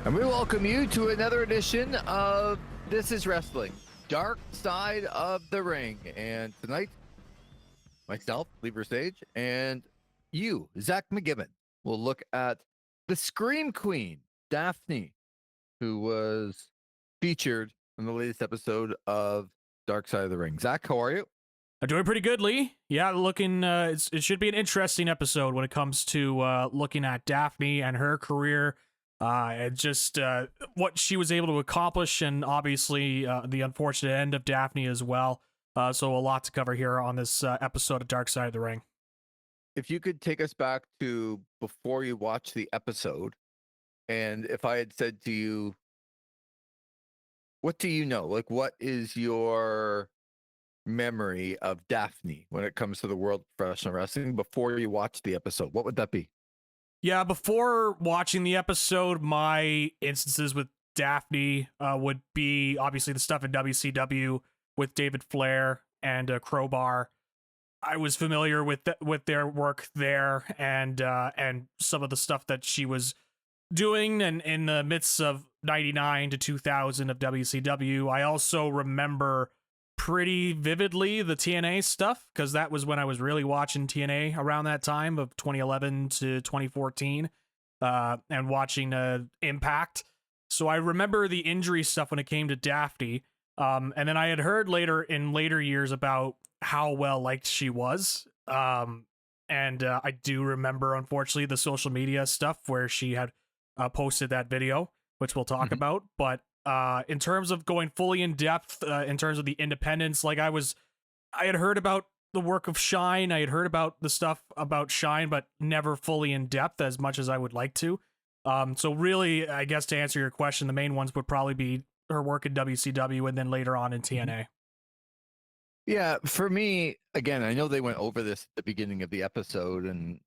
And we welcome you to another edition of This is Wrestling, Dark Side of the Ring. And tonight, myself, Lee Versage, and you, Zach McGibbon, will look at the Scream Queen, Daffney, who was featured in the latest episode of Dark Side of the Ring. Zach, how are you? I'm doing pretty good, Lee. Yeah, looking. It should be an interesting episode when it comes to looking at Daffney and her career, and just what she was able to accomplish, and obviously the unfortunate end of Daffney as well. So a lot to cover here on this episode of Dark Side of the Ring. If you could take us back to before you watched the episode, and if I had said to you, what do you know? Like, what is your memory of Daffney when it comes to the world of professional wrestling before you watch the episode? What would that be? Yeah, before watching the episode, my instances with Daffney would be obviously the stuff in WCW with David Flair and Crowbar. I was familiar with with their work there and some of the stuff that she was doing and in the midst of 99 to 2000 of WCW. I also remember pretty vividly the TNA stuff because that was when I was really watching TNA around that time of 2011 to 2014 and watching Impact. So I remember the injury stuff when it came to Daffney. And then I had heard later years about how well liked she was. And I do remember, unfortunately, the social media stuff where she had posted that video, which we'll talk about. But in terms of going fully in depth, in terms of the independence, I had heard about the work of Shine. I had heard about the stuff about Shine, but never fully in depth as much as I would like to. So really, I guess to answer your question, the main ones would probably be her work in WCW and then later on in TNA. Yeah, for me, again, I know they went over this at the beginning of the episode, and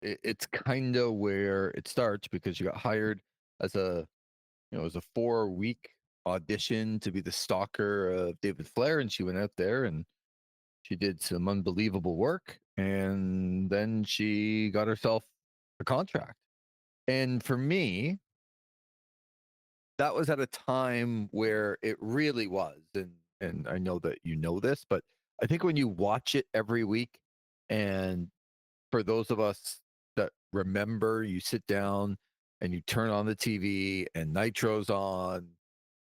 it's kind of where it starts because you got hired as as a 4-week audition to be the stalker of David Flair, and she went out there and she did some unbelievable work, and then she got herself a contract. And for me, that was at a time where it really was, and I know that you know this, but I think when you watch it every week, and for those of us that remember, you sit down and you turn on the TV and Nitro's on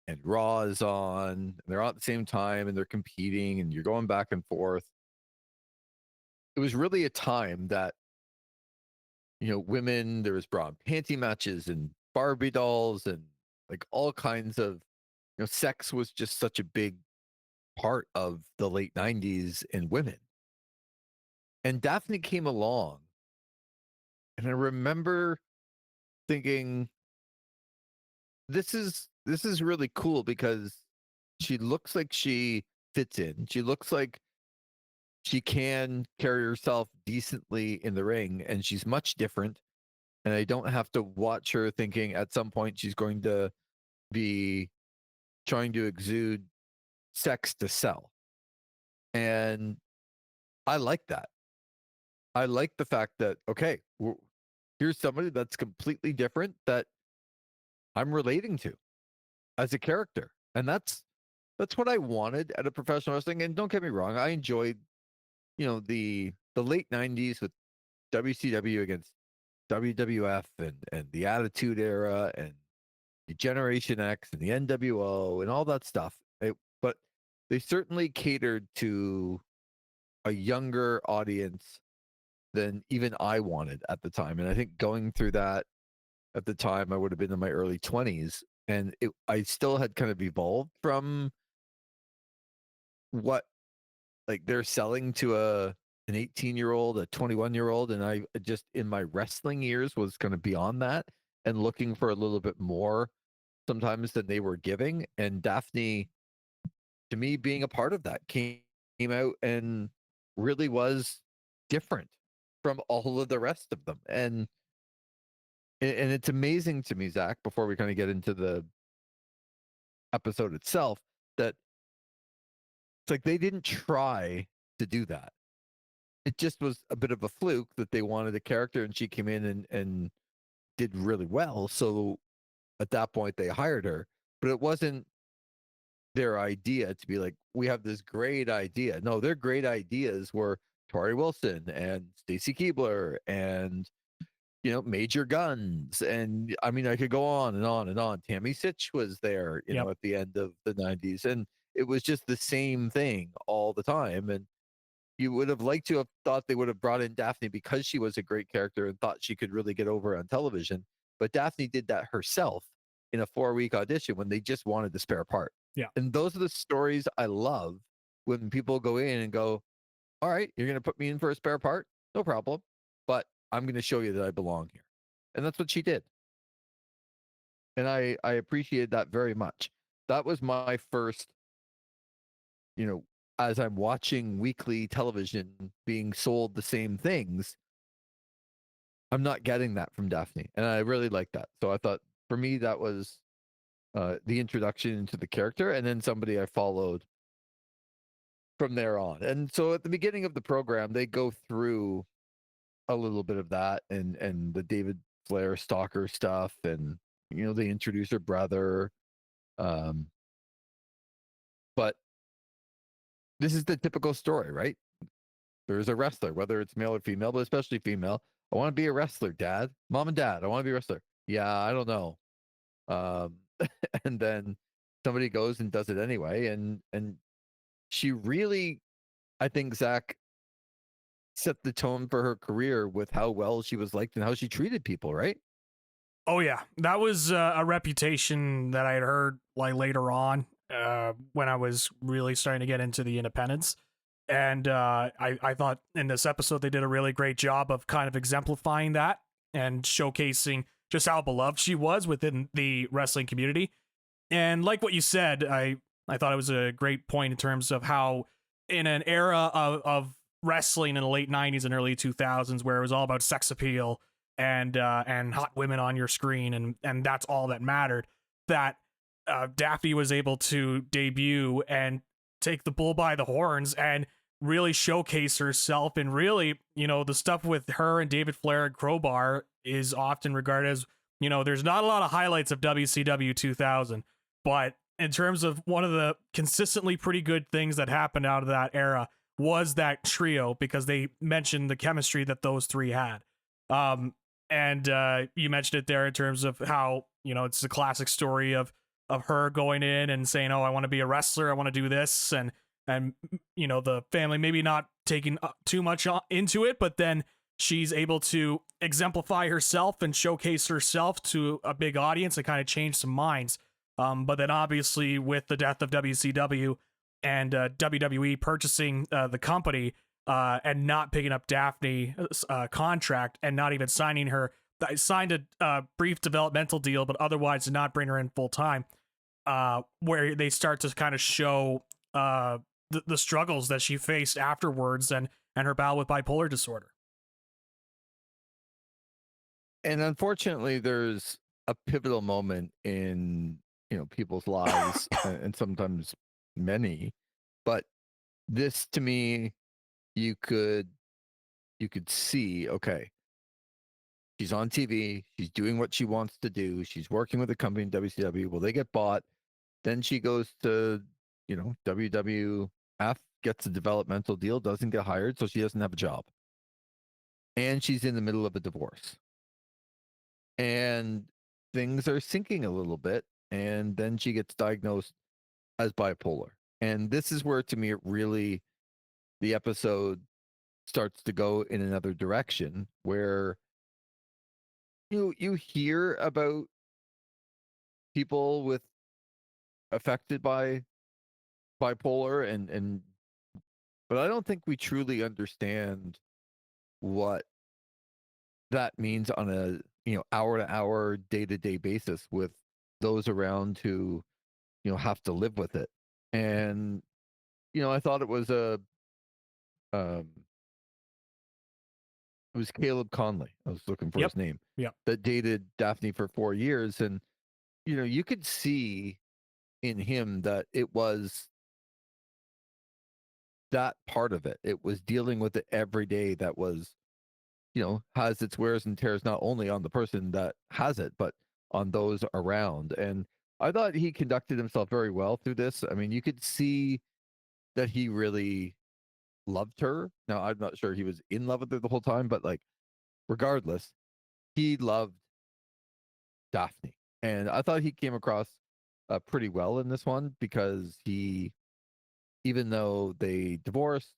and Raw is on, and they're on at the same time and they're competing and you're going back and forth. It was really a time that, women, there was bra and panty matches and Barbie dolls and like all kinds of, sex was just such a big part of the late 90s in women. And Daphne came along, and I remember thinking, this is really cool because she looks like she fits in. She looks like she can carry herself decently in the ring, and she's much different. And I don't have to watch her thinking at some point she's going to be trying to exude sex to sell. And I like that. I like the fact that, okay, here's somebody that's completely different that I'm relating to as a character. And that's what I wanted at a professional wrestling. And don't get me wrong, I enjoyed, the late 90s with WCW against WWF and the Attitude Era and the Generation X and the NWO and all that stuff. But they certainly catered to a younger audience than even I wanted at the time. And I think going through that at the time, I would have been in my early 20s. And I still had kind of evolved from what like they're selling to an 18-year-old, a 21-year-old, and I just in my wrestling years was kind of beyond that and looking for a little bit more sometimes than they were giving. And Daphne, to me, being a part of that came out and really was different from all of the rest of them. And it's amazing to me, Zach, before we kind of get into the episode itself, that it's like they didn't try to do that. It just was a bit of a fluke that they wanted a character and she came in and did really well. So at that point they hired her, but it wasn't their idea to be like, we have this great idea. No, their great ideas were Tori Wilson and Stacy Keibler and Major Guns. And I mean, I could go on and on and on. Tammy Sitch was there, Yep. at the end of the 90s. And it was just the same thing all the time. And you would have liked to have thought they would have brought in Daphne because she was a great character and thought she could really get over on television. But Daphne did that herself in a 4-week audition when they just wanted the spare part. Yeah. And those are the stories I love when people go in and go, all right, you're going to put me in for a spare part? No problem. But I'm going to show you that I belong here. And that's what she did. And I appreciated that very much. That was my first, as I'm watching weekly television being sold the same things, I'm not getting that from Daphne. And I really like that. So I thought for me, that was the introduction into the character, and then somebody I followed from there on. And so at the beginning of the program, they go through a little bit of that and the David Flair stalker stuff, and they introduce her brother. But this is the typical story, right? There's a wrestler, whether it's male or female, but especially female. I want to be a wrestler, Dad. Mom and Dad, I want to be a wrestler. Yeah, I don't know. And then somebody goes and does it anyway, and she really, I think, Zach, set the tone for her career with how well she was liked and how she treated people, right? Oh yeah, that was a reputation that I had heard like later on when I was really starting to get into the independents. And I thought in this episode they did a really great job of kind of exemplifying that and showcasing just how beloved she was within the wrestling community. And like what you said, I thought it was a great point in terms of how in an era of wrestling in the late 90s and early 2000s where it was all about sex appeal and hot women on your screen and that's all that mattered, that Daffney was able to debut and take the bull by the horns and really showcase herself. And really, the stuff with her and David Flair and Crowbar is often regarded as, there's not a lot of highlights of WCW 2000, but in terms of one of the consistently pretty good things that happened out of that era was that trio, because they mentioned the chemistry that those three had. And you mentioned it there in terms of how, it's a classic story of her going in and saying, oh, I want to be a wrestler, I want to do this, and the family maybe not taking too much into it, but then she's able to exemplify herself and showcase herself to a big audience and kind of change some minds. But then obviously with the death of WCW and WWE purchasing the company and not picking up Daphne's contract and not even signing her, signed a brief developmental deal, but otherwise did not bring her in full time, where they start to kind of show the struggles that she faced afterwards and her battle with bipolar disorder. And unfortunately, there's a pivotal moment in people's lives, and sometimes many. But this, to me, you could see. Okay, she's on TV. She's doing what she wants to do. She's working with a company in WCW. Well, they get bought. Then she goes to WWF, gets a developmental deal, doesn't get hired, so she doesn't have a job. And she's in the middle of a divorce. And things are sinking a little bit. And then she gets diagnosed as bipolar. And this is where, to me, the episode starts to go in another direction, where you hear about people affected by bipolar, and but I don't think we truly understand what that means on a hour to hour, day to day basis with those around who have to live with it. And I thought it was it was Caleb Conley, I was looking for his name, that dated Daphne for 4 years, and you could see in him that it was that part of it. It was dealing with it every day that was has its wears and tears, not only on the person that has it, but on those around. And I thought he conducted himself very well through this. I mean, you could see that he really loved her. Now, I'm not sure he was in love with her the whole time, but like, regardless, he loved Daphne. And I thought he came across pretty well in this one because he, even though they divorced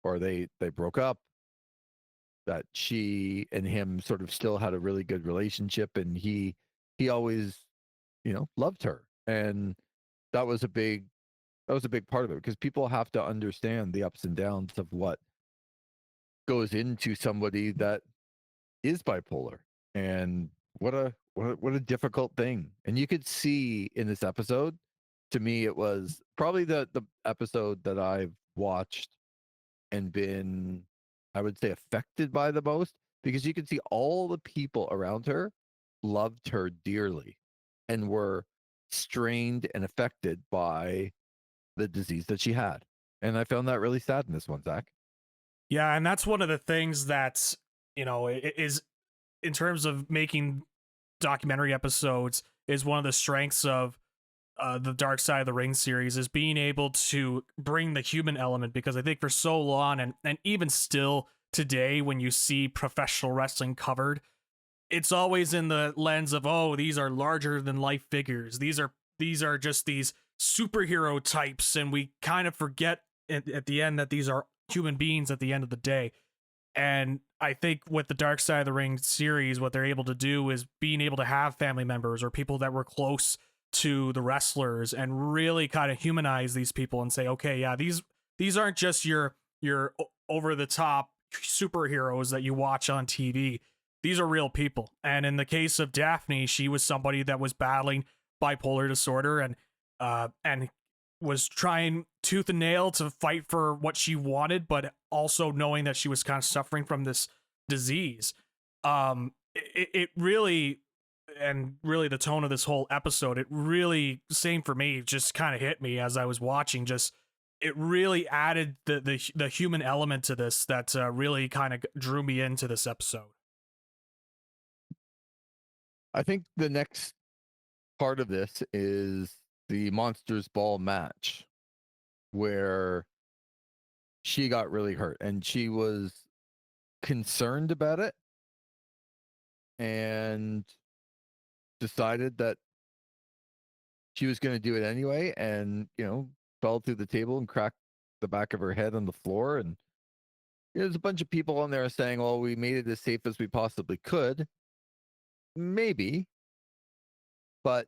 or they broke up, that she and him sort of still had a really good relationship, and he always, loved her. And that was a big part of it, because people have to understand the ups and downs of what goes into somebody that is bipolar, and what a difficult thing. And you could see in this episode, to me, it was probably the episode that I've watched and been, I would say, affected by the most, because you could see all the people around her loved her dearly and were strained and affected by the disease that she had. And I found that really sad in this one, Zach. Yeah, and that's one of the things that's, is in terms of making documentary episodes, is one of the strengths of the Dark Side of the Ring series, is being able to bring the human element. Because I think for so long, and even still today, when you see professional wrestling covered, it's always in the lens of, oh, these are larger than life figures. These are just these superhero types, and we kind of forget at the end that these are human beings at the end of the day. And I think with the Dark Side of the Ring series, what they're able to do is being able to have family members or people that were close to the wrestlers and really kind of humanize these people and say, okay, yeah, these aren't just your over the top superheroes that you watch on TV. These are real people. And in the case of Daphne, she was somebody that was battling bipolar disorder and was trying tooth and nail to fight for what she wanted, but also knowing that she was kind of suffering from this disease. It really, and really the tone of this whole episode, it really, same for me, just kind of hit me as I was watching. Just, it really added the human element to this that really kind of drew me into this episode. I think the next part of this is the Monsters Ball match, where she got really hurt and she was concerned about it and decided that she was going to do it anyway, and fell through the table and cracked the back of her head on the floor. And there's a bunch of people on there saying, well, we made it as safe as we possibly could. Maybe, but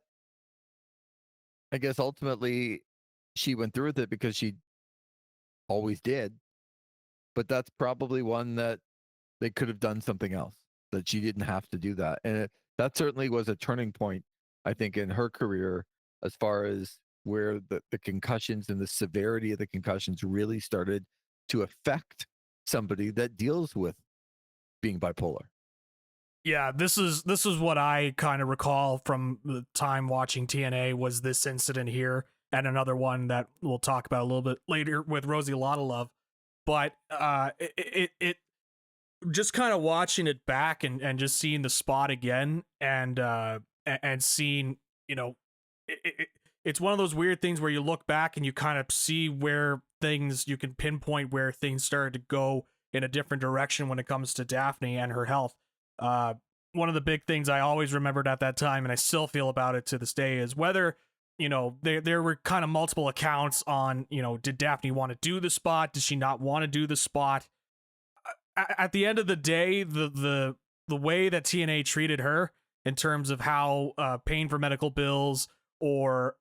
I guess ultimately she went through with it because she always did. But that's probably one that they could have done something else, that she didn't have to do that. And that certainly was a turning point, I think, in her career, as far as where the concussions and the severity of the concussions really started to affect somebody that deals with being bipolar. Yeah, this is what I kind of recall from the time watching TNA, was this incident here, and another one that we'll talk about a little bit later with Rosie Love. But it just kind of watching it back and just seeing the spot again, and seeing, it's one of those weird things where you look back and you kind of see where things, you can pinpoint where things started to go in a different direction when it comes to Daphne and her health. One of the big things I always remembered at that time, and I still feel about it to this day, is whether, there were kind of multiple accounts on, did Daphne want to do the spot? Did she not want to do the spot? At the end of the day, the way that TNA treated her in terms of how paying for medical bills, or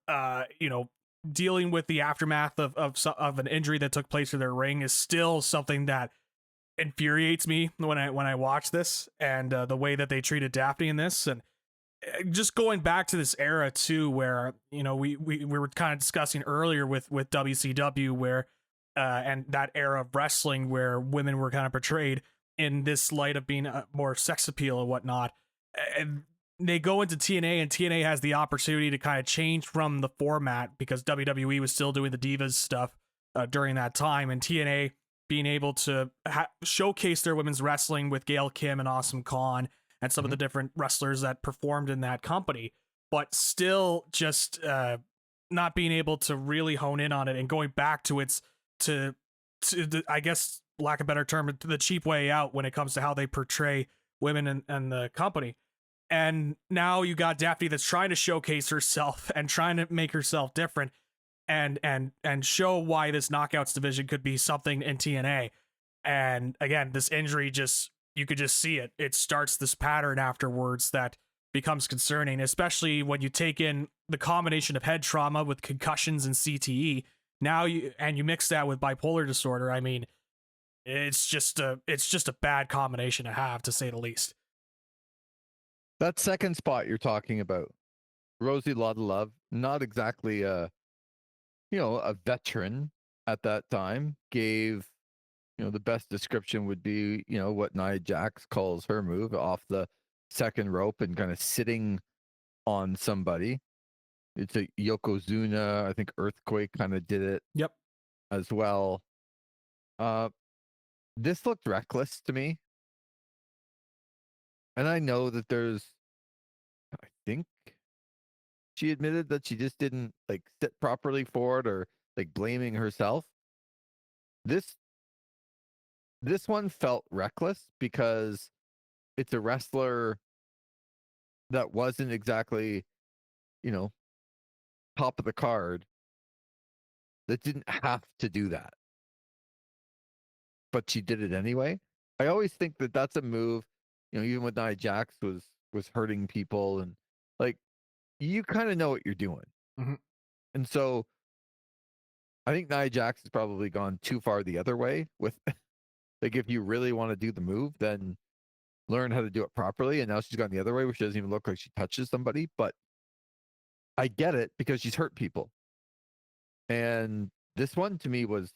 dealing with the aftermath of an injury that took place in their ring, is still something that infuriates me when I watch this, and the way that they treated Daphne in this. And just going back to this era too, where we were kind of discussing earlier with WCW, where and that era of wrestling where women were kind of portrayed in this light of being more sex appeal and whatnot, and they go into TNA, and TNA has the opportunity to kind of change from the format, because WWE was still doing the Divas stuff during that time, and TNA being able to showcase their women's wrestling with Gail Kim and Awesome Khan, and some of the different wrestlers that performed in that company, but still just not being able to really hone in on it and going back to I guess, lack of a better term, the cheap way out when it comes to how they portray women and the company. And now you got Daffney that's trying to showcase herself and trying to make herself different and show why this knockouts division could be something in TNA. And again, this injury, just, you could just see it. It starts this pattern afterwards that becomes concerning, especially when you take in the combination of head trauma with concussions and CTE. Now you mix that with bipolar disorder. I mean, it's just a bad combination to have, to say the least. That second spot you're talking about, Rosie Lotta Love, not exactly a veteran at that time, gave, the best description would be, what Nia Jax calls her move, off the second rope and kind of sitting on somebody. It's a Yokozuna, I think Earthquake kind of did it. Yep. As well. This looked reckless to me. And I know that I think she admitted that she just didn't sit properly for it, or blaming herself. This one felt reckless because it's a wrestler that wasn't exactly, top of the card, that didn't have to do that. But she did it anyway. I always think that that's a move, even with Nia Jax was hurting people, and you kind of know what you're doing. Mm-hmm. And so I think Nia Jax has probably gone too far the other way with if you really want to do the move, then learn how to do it properly. And now she's gone the other way, which doesn't even look like she touches somebody. But I get it, because she's hurt people. And this one to me was,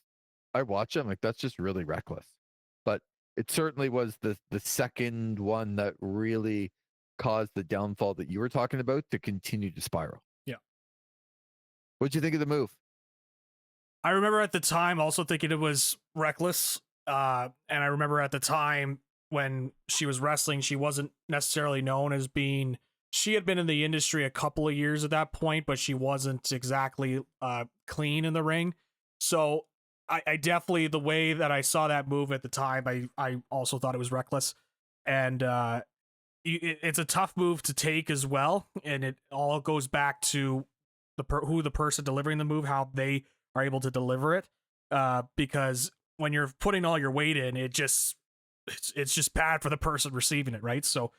I watch it, I'm like, that's just really reckless. But it certainly was the second one that really caused the downfall that you were talking about to continue to spiral. Yeah. What'd you think of the move? I remember at the time also thinking it was reckless. And I remember at the time when she was wrestling, she wasn't necessarily known as being, she had been in the industry a couple of years at that point, but she wasn't exactly clean in the ring. So I definitely, the way that I saw that move at the time, I also thought it was reckless. And it's a tough move to take as well. And it all goes back to who the person delivering the move, how they are able to deliver it. Because when you're putting all your weight in, it's just bad for the person receiving it, right? So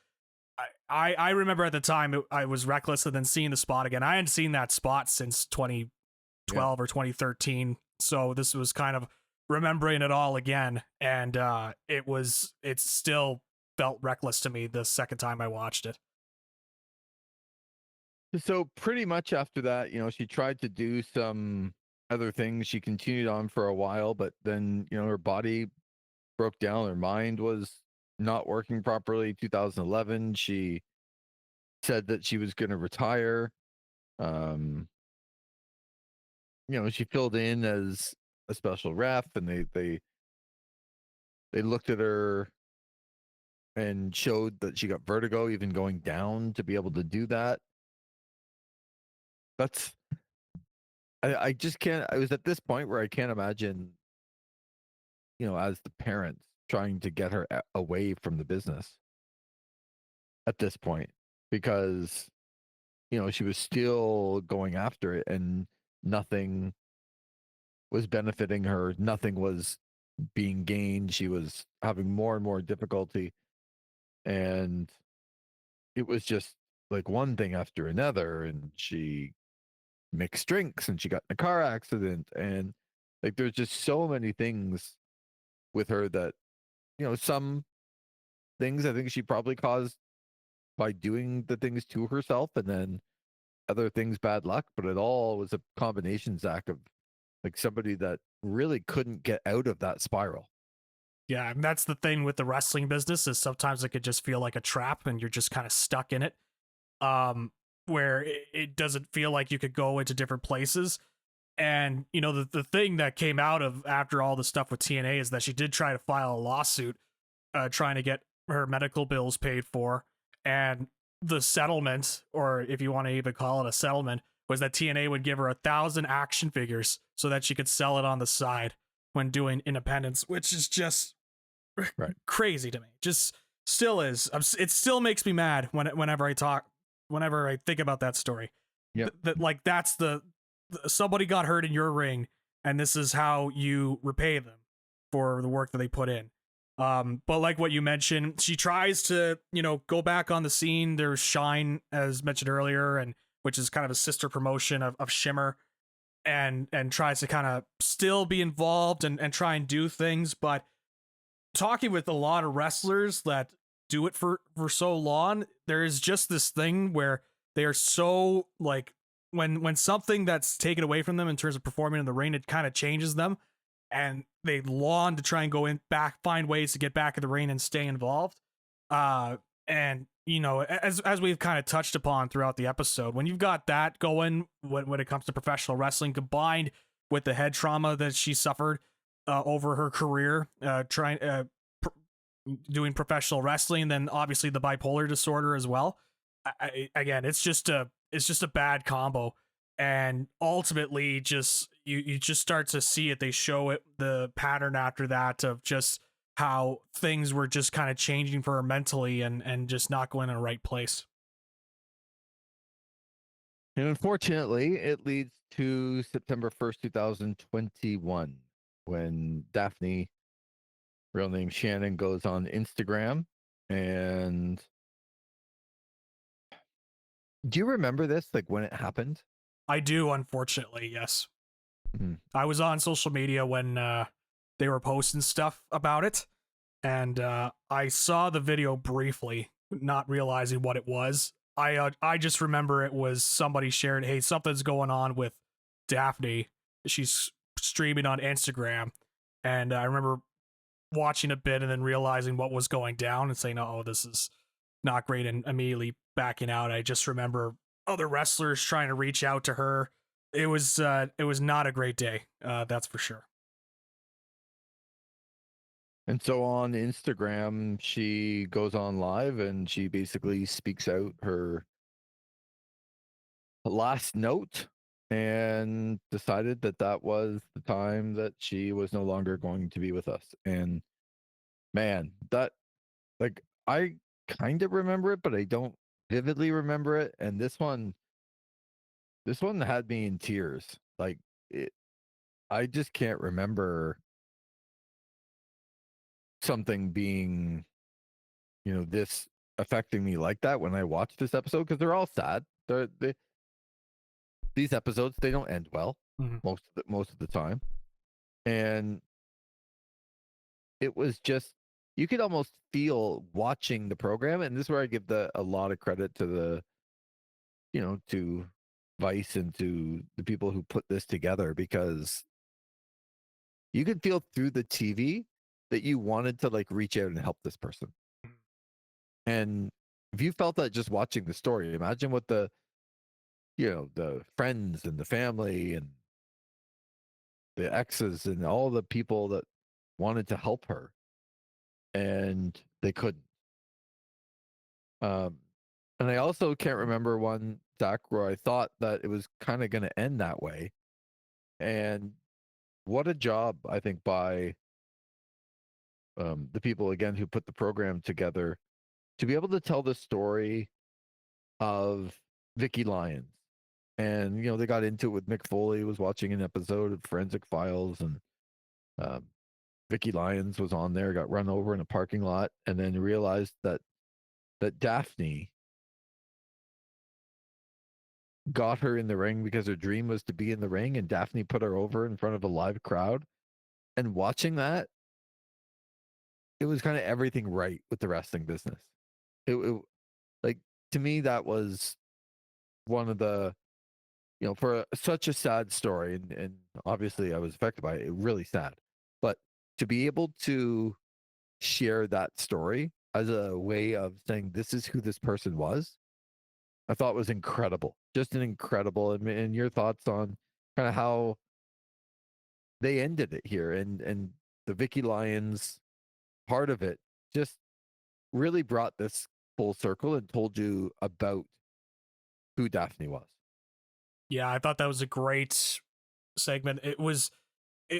I remember at the time I was reckless, and then seeing the spot again. I hadn't seen that spot since 2012 or 2013. So this was kind of remembering it all again. And it still felt reckless to me the second time I watched it. So pretty much after that, she tried to do some other things. She continued on for a while, but then, her body broke down. Her mind was not working properly. 2011, she said that she was going to retire. She filled in as a special ref, and they looked at her and showed that she got vertigo even going down to be able to do that. I just can't. I was at this point where I can't imagine, as the parents trying to get her away from the business at this point, because, she was still going after it and nothing was benefiting her. Nothing was being gained. She was having more and more difficulty. And it was just one thing after another. And she mixed drinks, and she got in a car accident, and there's just so many things with her that, some things I think she probably caused by doing the things to herself, and then other things bad luck. But it all was a combination, Zach, of somebody that really couldn't get out of that spiral. Yeah, and that's the thing with the wrestling business, is sometimes it could just feel like a trap and you're just kind of stuck in it. Where it doesn't feel like you could go into different places. And, the thing that came out of after all the stuff with TNA is that she did try to file a lawsuit, trying to get her medical bills paid for. And the settlement, or if you want to even call it a settlement, was that TNA would give her 1,000 action figures so that she could sell it on the side when doing independence, which is just Right. crazy to me. Just still is. It still makes me mad whenever I think about that story. Yep. Like that's somebody got hurt in your ring, and this is how you repay them for the work that they put in. But like what you mentioned, she tries to, go back on the scene. There's Shine, as mentioned earlier, and which is kind of a sister promotion of Shimmer, and tries to kind of still be involved and try and do things. But talking with a lot of wrestlers that do it for so long, there's just this thing where they are so like when something that's taken away from them in terms of performing in the ring, it kind of changes them, and they long to try and go in back, find ways to get back in the ring and stay involved. And as we've kind of touched upon throughout the episode, when you've got that going when it comes to professional wrestling, combined with the head trauma that she suffered over her career, doing professional wrestling, then obviously the bipolar disorder as well. Again, it's just a bad combo, and ultimately, just you just start to see it. They show it, the pattern after that, of just how things were just kind of changing for her mentally and just not going in the right place. And unfortunately, it leads to September 1st, 2021, when Daffney, real name Shannon, goes on Instagram. And do you remember this, like when it happened? I do, unfortunately, yes. Mm-hmm. I was on social media when they were posting stuff about it, and I saw the video briefly, not realizing what it was. I just remember it was somebody shared, hey, something's going on with Daffney. She's streaming on Instagram, and I remember watching a bit and then realizing what was going down and saying, oh, this is not great, and immediately backing out. I just remember other wrestlers trying to reach out to her. It was not a great day, that's for sure. And so on Instagram, she goes on live and she basically speaks out her last note and decided that that was the time that she was no longer going to be with us. And man, that, like, I kind of remember it, but I don't vividly remember it. And this one had me in tears. Like, I just can't remember something being, this affecting me like that when I watch this episode, because they're all sad. These episodes, they don't end well. Mm-hmm. most of the time. And it was just, you could almost feel watching the program, and this is where I give a lot of credit to to Vice and to the people who put this together, because you could feel through the TV that you wanted to like reach out and help this person. And if you felt that just watching the story, imagine what the friends and the family and the exes and all the people that wanted to help her, and they couldn't. And I also can't remember one, Zach, where I thought that it was kind of going to end that way. And what a job, I think, by the people, again, who put the program together, to be able to tell the story of Vicky Lyons. And, they got into it with Mick Foley was watching an episode of Forensic Files, and Vicky Lyons was on there, got run over in a parking lot, and then realized that Daffney got her in the ring because her dream was to be in the ring, and Daffney put her over in front of a live crowd. And watching that, it was kind of everything right with the wrestling business. It like, to me, that was one of the, for such a sad story, and obviously I was affected by it, really sad. But to be able to share that story as a way of saying this is who this person was, I thought was incredible. Just an incredible. And your thoughts on kind of how they ended it here, and the Vicky Lyons part of it just really brought this full circle and told you about who Daffney was. Yeah, I thought that was a great segment.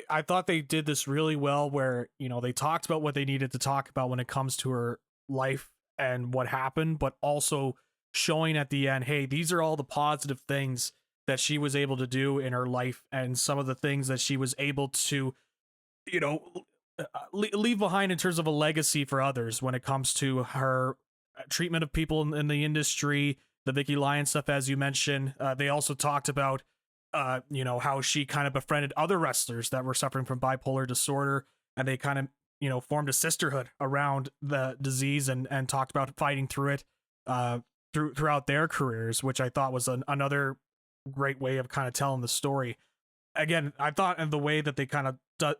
I thought they did this really well where, they talked about what they needed to talk about when it comes to her life and what happened, but also showing at the end, hey, these are all the positive things that she was able to do in her life and some of the things that she was able to, leave behind in terms of a legacy for others when it comes to her treatment of people in the industry, the Vicky Lyon stuff, as you mentioned. They also talked about how she kind of befriended other wrestlers that were suffering from bipolar disorder, and they kind of, formed a sisterhood around the disease and talked about fighting through it throughout their careers, which I thought was another great way of kind of telling the story. Again, I thought the way that they kind of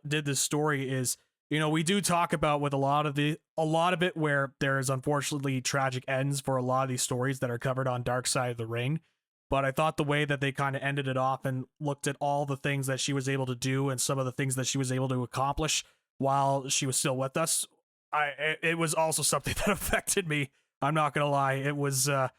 did this story is, we do talk about with a lot of it where there is unfortunately tragic ends for a lot of these stories that are covered on Dark Side of the Ring. But I thought the way that they kind of ended it off and looked at all the things that she was able to do and some of the things that she was able to accomplish while she was still with us, it was also something that affected me. I'm not gonna lie, it was an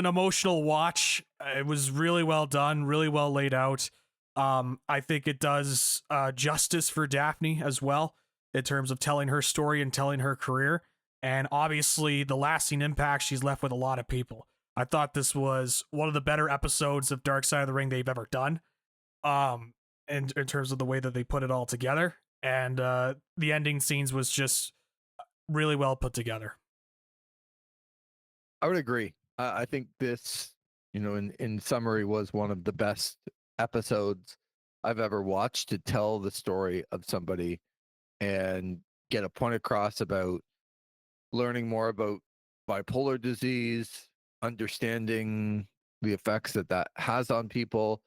emotional watch. It was really well done, really well laid out. I think it does justice for Daffney as well in terms of telling her story and telling her career, and obviously the lasting impact she's left with a lot of people. I thought this was one of the better episodes of Dark Side of the Ring they've ever done. In terms of the way that they put it all together, and the ending scenes was just really well put together. I would agree. I think this, in summary, was one of the best episodes I've ever watched to tell the story of somebody and get a point across about learning more about bipolar disease, understanding the effects that has on people.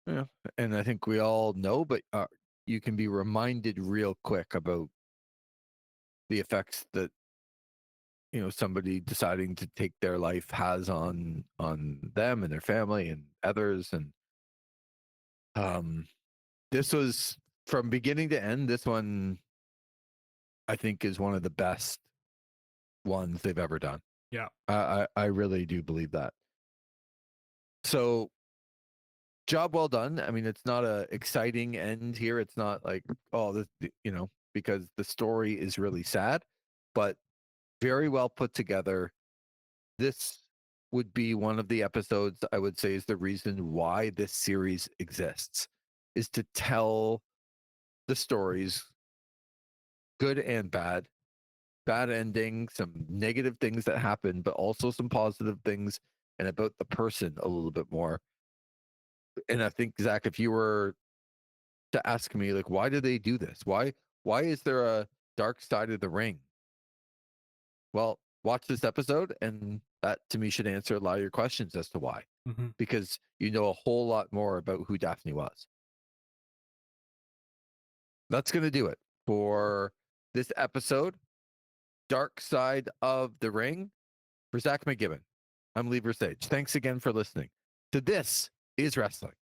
Yeah, and I think we all know, but you can be reminded real quick about the effects that somebody deciding to take their life has on them and their family and others. And this was, from beginning to end, this one I think is one of the best ones they've ever done. Yeah, I really do believe that. So, job well done. I mean, it's not a exciting end here. It's not like, oh, this, because the story is really sad, but very well put together. This would be one of the episodes I would say is the reason why this series exists, is to tell the stories, good and bad ending, some negative things that happen, but also some positive things, and about the person a little bit more. And I think, Zach, if you were to ask me, like, why do they do this? Why is there a Dark Side of the Ring? Well, watch this episode, and that to me should answer a lot of your questions as to why. mm-hmm. Because you know a whole lot more about who Daffney was. That's going to do it for this episode, Dark Side of the Ring. For Zach McGibbon, I'm Lee Versage. Thanks again for listening to This Is Wrestling.